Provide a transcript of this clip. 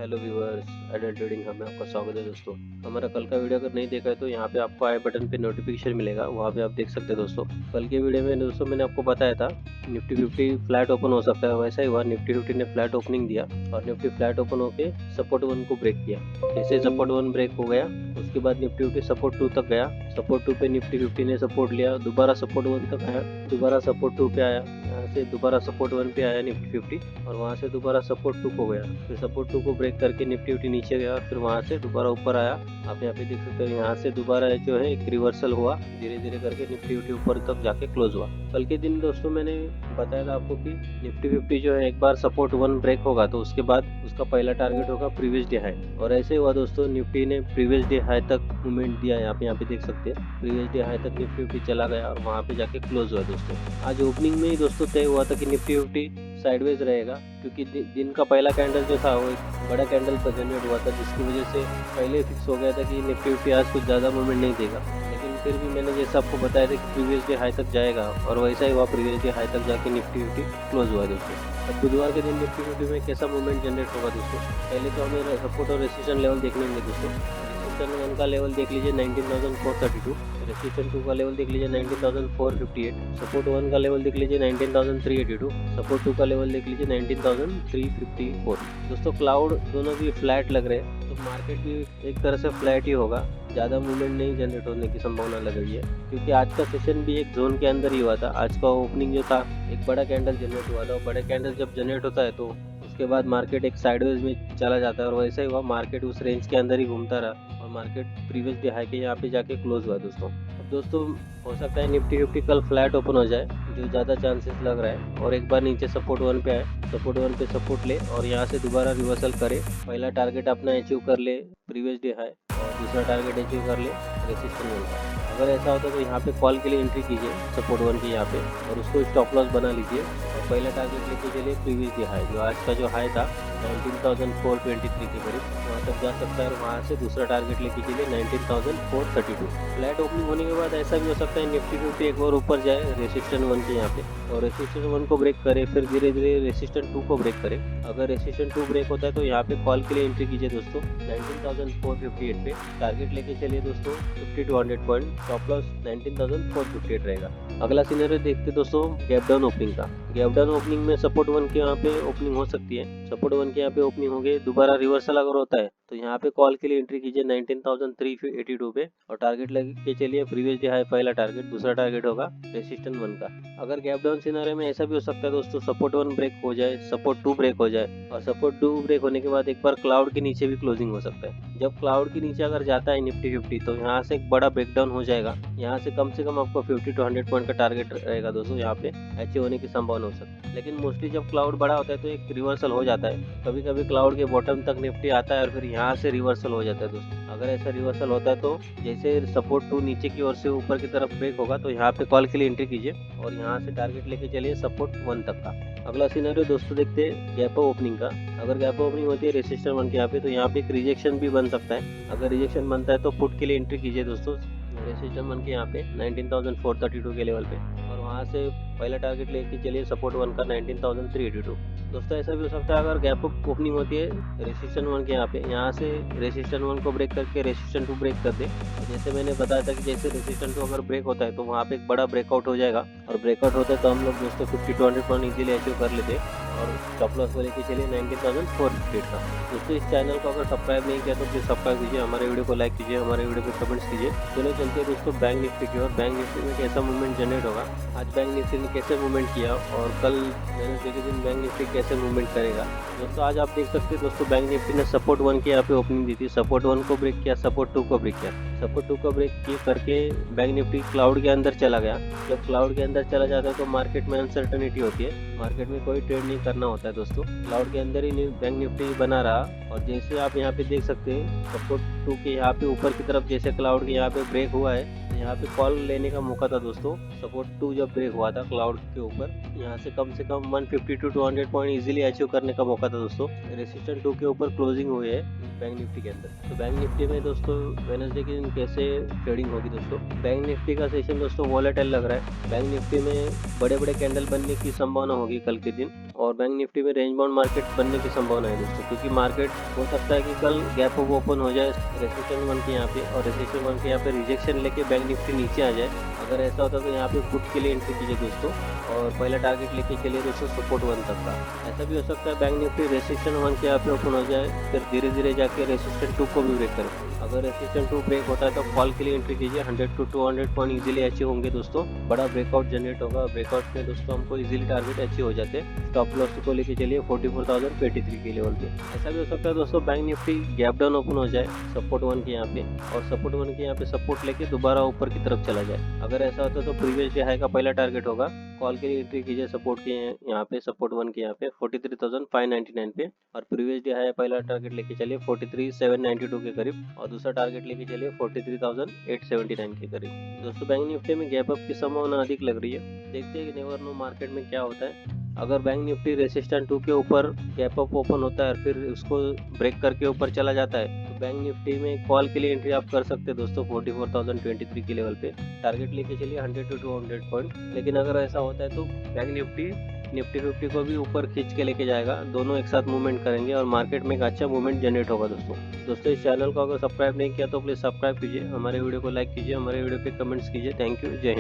Hello viewers, adult trading hub में आपका स्वागत है दोस्तों। हमारा कल का वीडियो अगर नहीं देखा है तो यहाँ पे आपको आई बटन पे नोटिफिकेशन मिलेगा, वहाँ पे आप देख सकते हैं दोस्तों। कल के वीडियो में दोस्तों मैंने आपको बताया था निफ्टी 50 फ्लैट ओपन हो सकता है, वैसा ही हुआ। निफ्टी 50 ने फ्लैट ओपनिंग दिया और निफ्टी फ्लैट ओपन होके सपोर्ट 1 को ब्रेक किया। जैसे सपोर्ट 1 ब्रेक हो गया उसके बाद निफ्टी 50 सपोर्ट 2 तक गया। सपोर्ट 2 पे निफ्टी 50 ने सपोर्ट लिया, दोबारा सपोर्ट 1 तक आया, दोबारा सपोर्ट 2 पे आया, यहाँ से दोबारा सपोर्ट 1 पे आया निफ्टी 50 और वहाँ से दोबारा सपोर्ट 2 को गया। फिर सपोर्ट 2 को ब्रेक करके निफ्टी 50 नीचे गया और फिर वहाँ से दोबारा ऊपर आया। आप यहाँ पे देख सकते हो, यहाँ से दोबारा जो है एक रिवर्सल हुआ, धीरे धीरे करके निफ्टी 50 ऊपर तक जाके क्लोज हुआ। कल के दिन दोस्तों मैंने बताया था आपको कि निफ्टी 50 जो है एक बार सपोर्ट 1 ब्रेक होगा तो उसके बाद उसका पहला टारगेट होगा प्रीवियस डे हाई, और ऐसे हुआ दोस्तों। निफ्टी ने प्रीवियस डे हाई तक मूवमेंट दिया, यहाँ पे देख सकते हैं प्रीवियस डे हाई तक निफ्टी 50 चला गया और वहाँ पे जाके क्लोज हुआ दोस्तों। आज ओपनिंग में ही दोस्तों तय हुआ था कि निफ्टी 50 साइडवेज रहेगा, क्योंकि दिन का पहला कैंडल जो था वो एक बड़ा कैंडल पर जनरेट हुआ था, जिसकी वजह से पहले फिक्स हो गया था कि निफ्टी 50 आज कुछ ज़्यादा मूवमेंट नहीं देगा। लेकिन फिर भी मैंने जैसा आपको बताया था कि प्रीवियस डे हाई तक जाएगा और वैसा ही हुआ। प्रीवियस डे हाई तक जाके निफ्टी 50 क्लोज हुआ दोस्तों। अब बुधवार के दिन निफ्टी 50 में कैसा मूवमेंट जनरेट होगा दोस्तों, पहले तो हमें सपोर्ट और रेसिस्टेंस लेवल देखने होंगे दोस्तों। रेसिस्टेंस 1 का लेवल देख लीजिए 19,432, रेसिस्टेंस 2 का लेवल देख लीजिए 19,458, सपोर्ट 1 का लेवल देख लीजिए 19,382, सपोर्ट 2 का लेवल देख लीजिए 19,354। दोस्तों क्लाउड दोनों भी फ्लैट लग रहे हैं, तो मार्केट भी एक तरह से फ्लैट ही होगा, ज़्यादा मूवमेंट नहीं जनरेट होने की संभावना लग रही है, क्योंकि आज का सेशन भी एक जोन के अंदर ही हुआ था। आज का ओपनिंग जो था एक बड़ा कैंडल जनरेट हुआ था, और बड़ा कैंडल जब जनरेट होता है तो उसके बाद मार्केट एक साइडवेज में चला जाता है, और वैसा ही हुआ। मार्केट उस रेंज के अंदर ही घूमता रहा और मार्केट प्रीवियस डे हाई के यहाँ पे जाके क्लोज हुआ दोस्तों। अब दोस्तों हो सकता है निफ्टी 50 कल फ्लैट ओपन हो जाए, जो ज़्यादा चांसेस लग रहा है, और एक बार नीचे सपोर्ट 1 पे आए, सपोर्ट 1 पे सपोर्ट ले और यहाँ से दोबारा रिवर्सल करे। पहला टारगेट अपना अचीव कर ले प्रीवियस डे हाई, और दूसरा टारगेट अचीव कर ले रेसिस्टेंस 1 का। अगर ऐसा होता तो यहाँ पे कॉल के लिए एंट्री कीजिए सपोर्ट 1 की यहाँ पे, और उसको स्टॉप लॉस बना लीजिए और पहला टारगेट लेके चलिए प्रीवियस डे हाई, जो आज का जो हाई था 19,423 के करीब, वहाँ तक जा सकता है। और वहाँ से दूसरा टारगेट लेके चलिए 19,432। फ्लैट ओपनिंग होने के बाद ऐसा भी हो सकता है निफ्टी 50 एक बार ऊपर जाए रेसिस्टेंस 1 के यहाँ पे, और रेसिस्टेंस 1 को ब्रेक करे, फिर धीरे धीरे रेसिस्टेंस 2 को ब्रेक करे। अगर रेसिस्टेंस 2 ब्रेक होता है तो यहाँ पे कॉल के लिए एंट्री कीजिए दोस्तों 19,458 पे, टारगेट लेके चलिए दोस्तों 50 to 100 पॉइंट, स्टॉप लॉस 19,458 रहेगा। अगला सिनेरियो देखते दोस्तों गैप डाउन ओपनिंग का। गैप डाउन ओपनिंग में सपोर्ट 1 के यहाँ पे ओपनिंग हो सकती है, सपोर्ट 1 के यहाँ पे ओपनिंग हो गई, दोबारा रिवर्सल अगर होता है तो यहाँ पे कॉल के लिए एंट्री कीजिए 19,382 पे, और टारगेट लेके चलिए प्रीवियस डे हाई पहला टारगेट, दूसरा टारगेट होगा रेसिस्टेंस 1 का। अगर गैप डाउन सिनेरियो में ऐसा भी हो सकता है दोस्तों, सपोर्ट 1 ब्रेक हो जाए, सपोर्ट 2 ब्रेक हो जाए, और सपोर्ट 2 ब्रेक होने के बाद एक बार क्लाउड के नीचे भी क्लोजिंग हो सकता है। जब क्लाउड के नीचे अगर जाता है निफ्टी 50 तो यहाँ से एक बड़ा ब्रेकडाउन हो जाएगा, यहाँ से कम आपको 50 to 100 पॉइंट का टारगेट रहेगा दोस्तों, यहाँ पे अचीव होने की संभावना हो सकती है। लेकिन मोस्टली जब क्लाउड बड़ा होता है तो एक रिवर्सल हो जाता है, कभी कभी क्लाउड के बॉटम तक निफ्टी आता है और फिर यहाँ से रिवर्सल हो जाता है दोस्तों। अगर ऐसा रिवर्सल होता है तो जैसे सपोर्ट 2 नीचे की ओर से ऊपर की तरफ ब्रेक होगा तो यहाँ पे कॉल के लिए एंट्री कीजिए और यहाँ से टारगेट लेके चलिए सपोर्ट 1 तक का। अगला सिनेरियो दोस्तों देखते हैं गैप ओपनिंग का। अगर गैप ओपनिंग होती है रेसिस्टेंस 1 के यहाँ पे, तो यहाँ पे एक रिजेक्शन भी बन सकता है। अगर रिजेक्शन बनता है तो पुट के लिए एंट्री कीजिए दोस्तों रेसिस्टेंस 1 के यहाँ पे 19,432 के लेवल पे, और वहाँ से पहला टारगेट लेके चलिए सपोर्ट 1 का 19,382। दोस्तों ऐसा भी हो सकता है अगर गैप ओपनिंग होती है रेसिस्टेंस 1 के यहाँ से रेसिस्टेंस 1 को ब्रेक करके रेसिस्टेंस 2 ब्रेक कर दे। जैसे मैंने बताया था कि जैसे रेसिस्टेंस 2 अगर ब्रेक होता है तो वहाँ पे एक बड़ा ब्रेकआउट हो जाएगा, और ब्रेकआउट होता है तो हम लोग दोस्तों 50 to 100 पॉइंट इजीली अचीव कर लेते हैं, और स्टॉप लॉस को लेके चलिए 19,458 का। दोस्तों इस चैनल को अगर सब्सक्राइब नहीं किया तो प्लीज़ सब्सक्राइब कीजिए, हमारे वीडियो को लाइक कीजिए, हमारे वीडियो को कमेंट्स कीजिए। चलो चलते हैं दोस्तों बैंक निफ्टी की ओर। बैंक निफ्टी में कैसा मूवमेंट जनरेट होगा, आज बैंक निफ्टी ने कैसे मूवमेंट किया, और कल वेडनेसडे के दिन बैंक निफ्टी कैसे मूवमेंट करेगा। दोस्तों आज आप देख सकते हैं दोस्तों बैंक निफ्टी ने सपोर्ट 1 के यहाँ पे ओपनिंग दी थी, सपोर्ट 1 को ब्रेक किया, सपोर्ट 2 को ब्रेक किया, सपोर्ट 2 को ब्रेक किए करके बैंक निफ्टी क्लाउड के अंदर चला गया। जब क्लाउड के अंदर चला जाता है तो मार्केट में अनसर्टनिटी होती है, मार्केट में कोई ट्रेड नहीं करना होता है दोस्तों। क्लाउड के अंदर ही बैंक निफ्टी बना रहा, और जैसे आप यहाँ पे देख सकते हैं सपोर्ट 2 के यहाँ पे ऊपर की तरफ जैसे क्लाउड के यहाँ पे ब्रेक हुआ है, यहाँ पे कॉल लेने का मौका था दोस्तों। सपोर्ट 2 जब ब्रेक हुआ था क्लाउड के ऊपर, यहाँ से कम 150 to 200 पॉइंट इजीली अचीव करने का मौका था दोस्तों। रेसिस्टेंस 2 के ऊपर क्लोजिंग हुई है बैंक निफ्टी के अंदर। तो बैंक निफ्टी में दोस्तों वेडनेसडे के दिन हूँ कैसे ट्रेडिंग होगी दोस्तों। बैंक निफ्टी का सेशन दोस्तों वॉलेटाइल लग रहा है। बैंक निफ्टी में बड़े बड़े कैंडल बनने की संभावना होगी कल के दिन, और बैंक निफ्टी में रेंज बाउंड मार्केट बनने की संभावना है दोस्तों, क्योंकि मार्केट हो सकता है कि कल गैप अप ओपन हो जाए रेजिस्टेंस 1 के यहाँ पे, और रेजिस्टेंस 1 के यहाँ पे रिजेक्शन लेके बैंक निफ्टी नीचे आ जाए। अगर ऐसा होता तो यहाँ पे पुट के लिए एंट्री कीजिए दोस्तों, और पहला टारगेट लेके चलिए दोस्तों सपोर्ट 1 तक का। ऐसा भी हो सकता है बैंक निफ्टी रेजिस्टेंस 1 के यहाँ पे ओपन हो जाए, फिर धीरे धीरे जाके रेजिस्टेंस 2 को भी ब्रेक करे। अगर रेजिस्टेंस 2 ब्रेक होता है तो कॉल के लिए एंट्री कीजिए। 100 to 200 पॉइंट इजीली अचीव होंगे दोस्तों। बड़ा ब्रेकआउट जनरेट होगा, ब्रेकआउट में दोस्तों हमको इजीली टारगेट अचीव हो जाते हैं। स्टॉप लॉस को लेके चलिए 44,083 के लेवल पे। ऐसा भी हो सकता है दोस्तों bank Nifty gap down open हो जाए सपोर्ट 1 के यहाँ पे, और सपोर्ट 1 के यहाँ पे सपोर्ट लेके दोबारा ऊपर की तरफ चला जाए। अगर ऐसा होता तो प्रीवियस डे हाई का पहला टारगेट होगा, कॉल के लिए एंट्री कीजिए सपोर्ट के यहाँ पे, सपोर्ट 1 के यहाँ पे 43,599 पे, और प्रीवियस डे हाई पहला टारगेट लेके चलिए 43,792 के करीब, और दूसरा टारगेट लेके चलिए 43,879 के करीब। दोस्तों बैंक निफ्टी में गैप अप की संभावना अधिक लग रही है। देखते हैं कि नेवर नो मार्केट में क्या होता है। अगर बैंक निफ्टी रेजिस्टेंस 2 के ऊपर गैप अप ओपन होता है और फिर उसको ब्रेक करके ऊपर चला जाता है तो बैंक निफ्टी में कॉल के लिए एंट्री आप कर सकते हैं दोस्तों 44,023 के लेवल पे। टारगेट लेके चलिए 100 to 200 पॉइंट। लेकिन अगर ऐसा होता है तो बैंक निफ्टी निफ्टी 50 को भी ऊपर खींच के लेके जाएगा, दोनों एक साथ मूवमेंट करेंगे और मार्केट में एक अच्छा मूवमेंट जनरेट होगा दोस्तों इस चैनल को अगर सब्सक्राइब नहीं किया तो प्लीज़ सब्सक्राइब कीजिए, हमारे वीडियो को लाइक कीजिए, हमारे वीडियो पे कमेंट्स कीजिए। थैंक यू, जय हिंद।